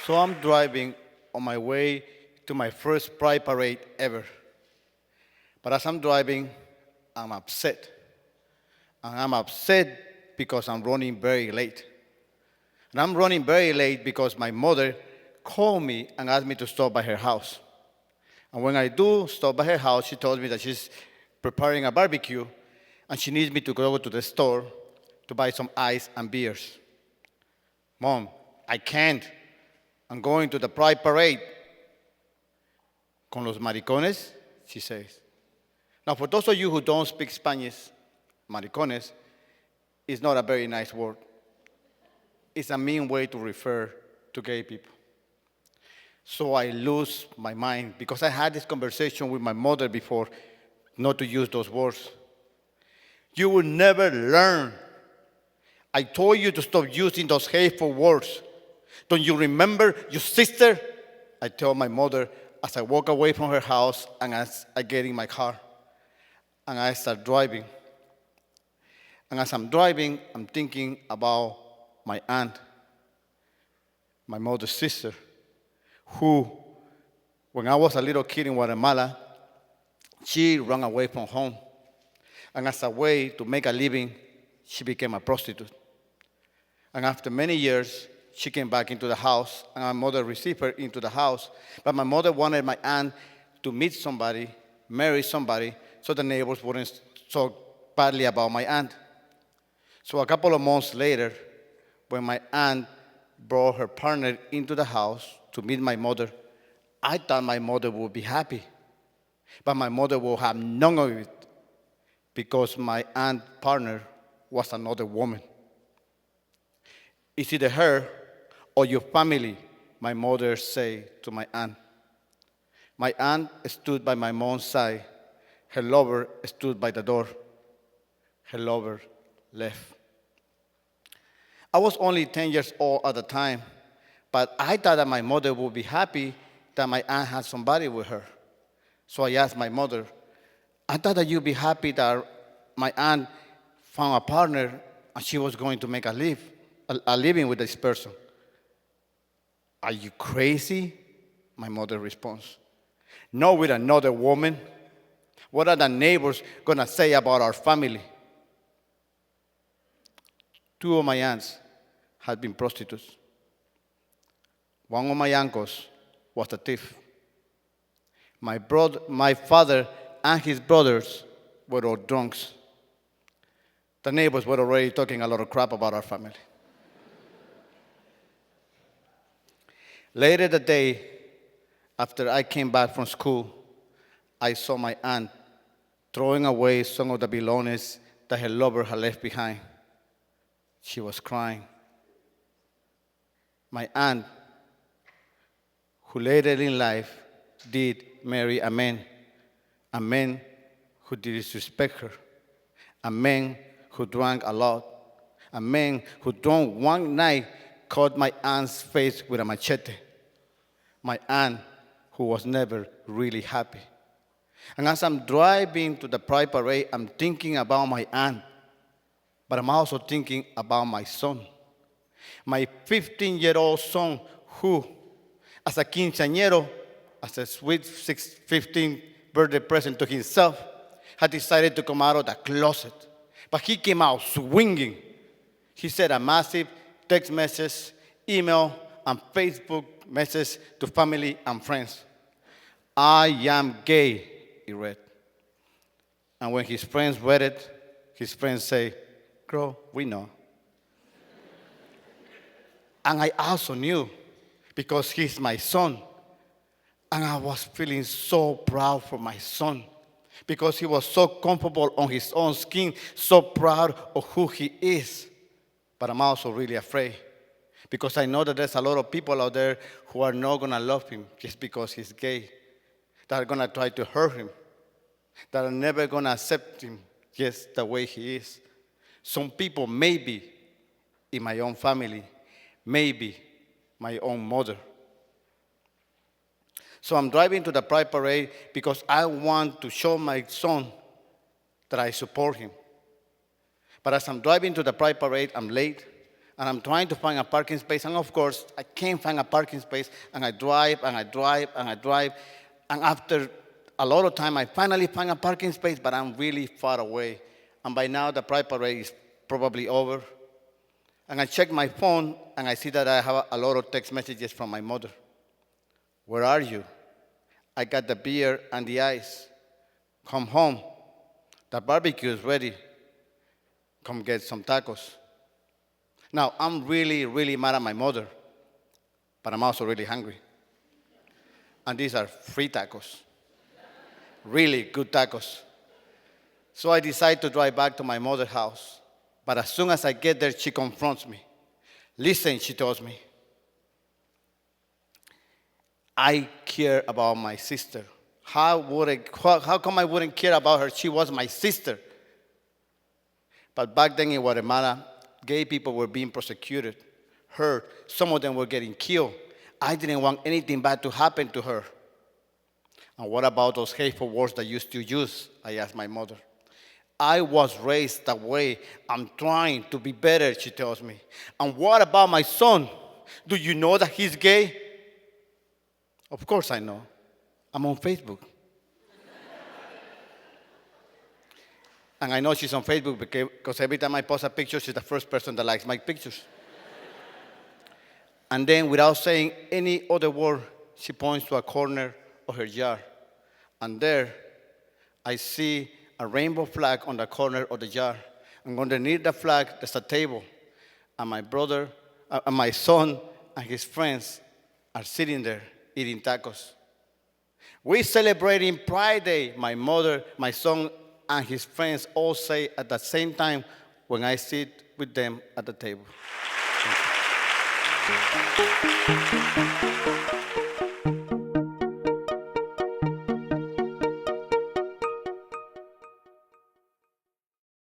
So I'm driving on my way to my first pride parade ever. But as I'm driving, I'm upset. And I'm upset because I'm running very late. And I'm running very late because my mother called me and asked me to stop by her house. And when I do stop by her house, she told me that she's preparing a barbecue and she needs me to go to the store to buy some ice and beers. Mom, I can't. I'm going to the pride parade. Con los maricones, she says. Now, for those of you who don't speak Spanish, maricones is not a very nice word. It's a mean way to refer to gay people. So I lose my mind because I had this conversation with my mother before not to use those words. You will never learn. I told you to stop using those hateful words. Don't you remember your sister? I tell my mother as I walk away from her house and as I get in my car. And I start driving. And as I'm driving, I'm thinking about my aunt, my mother's sister, who, when I was a little kid in Guatemala, she ran away from home. And as a way to make a living, she became a prostitute. And after many years, she came back into the house, and my mother received her into the house. But my mother wanted my aunt to meet somebody, marry somebody, so the neighbors wouldn't talk badly about my aunt. So a couple of months later, when my aunt brought her partner into the house to meet my mother, I thought my mother would be happy. But my mother will have none of it because my aunt's partner was another woman. It's either her or your family, my mother said to my aunt. My aunt stood by my mom's side. Her lover stood by the door. Her lover left. I was only 10 years old at the time, but I thought that my mother would be happy that my aunt had somebody with her. So I asked my mother, I thought that you'd be happy that my aunt found a partner and she was going to make a living with this person. Are you crazy? My mother responds. No, with another woman. What are the neighbors going to say about our family? Two of my aunts had been prostitutes. One of my uncles was a thief. My father and his brothers were all drunks. The neighbors were already talking a lot of crap about our family. Later that day, after I came back from school, I saw my aunt throwing away some of the belongings that her lover had left behind. She was crying. My aunt, who later in life did marry a man who disrespected her, a man who drank a lot, a man who drunk one night cut my aunt's face with a machete. My aunt, who was never really happy. And as I'm driving to the pride parade, I'm thinking about my aunt, but I'm also thinking about my son. My 15-year-old son who, as a quinceañero, as a sweet 15th birthday present to himself, had decided to come out of the closet. But he came out swinging. He sent a massive text message, email, and Facebook message to family and friends. I am gay, he read. And when his friends read it, his friends say, girl, we know. And I also knew because he's my son. And I was feeling so proud for my son because he was so comfortable on his own skin, so proud of who he is. But I'm also really afraid because I know that there's a lot of people out there who are not going to love him just because he's gay, that are going to try to hurt him, that are never going to accept him just the way he is. Some people, maybe in my own family, maybe my own mother. So I'm driving to the pride parade because I want to show my son that I support him. But as I'm driving to the pride parade, I'm late. And I'm trying to find a parking space, and of course, I can't find a parking space, and I drive, and I drive, and I drive, and after a lot of time, I finally find a parking space, but I'm really far away. And by now, the pride parade is probably over. And I check my phone, and I see that I have a lot of text messages from my mother. Where are you? I got the beer and the ice. Come home. The barbecue is ready. Come get some tacos. Now, I'm really, really mad at my mother, but I'm also really hungry. And these are free tacos. Really good tacos. So I decide to drive back to my mother's house. But as soon as I get there, she confronts me. Listen, she tells me, I care about my sister. How come I wouldn't care about her? She was my sister. But back then in Guatemala, gay people were being persecuted, hurt. Some of them were getting killed. I didn't want anything bad to happen to her. And what about those hateful words that you still use? I asked my mother. I was raised that way. I'm trying to be better, she tells me. And what about my son? Do you know that he's gay? Of course I know. I'm on Facebook. And I know she's on Facebook because every time I post a picture, she's the first person that likes my pictures. And then, without saying any other word, she points to a corner of her jar. And there, I see a rainbow flag on the corner of the jar. And underneath the flag, there's a table. And my son and his friends are sitting there eating tacos. We're celebrating Pride Day. My mother, my son, and his friends all say at the same time when I sit with them at the table. Thank you.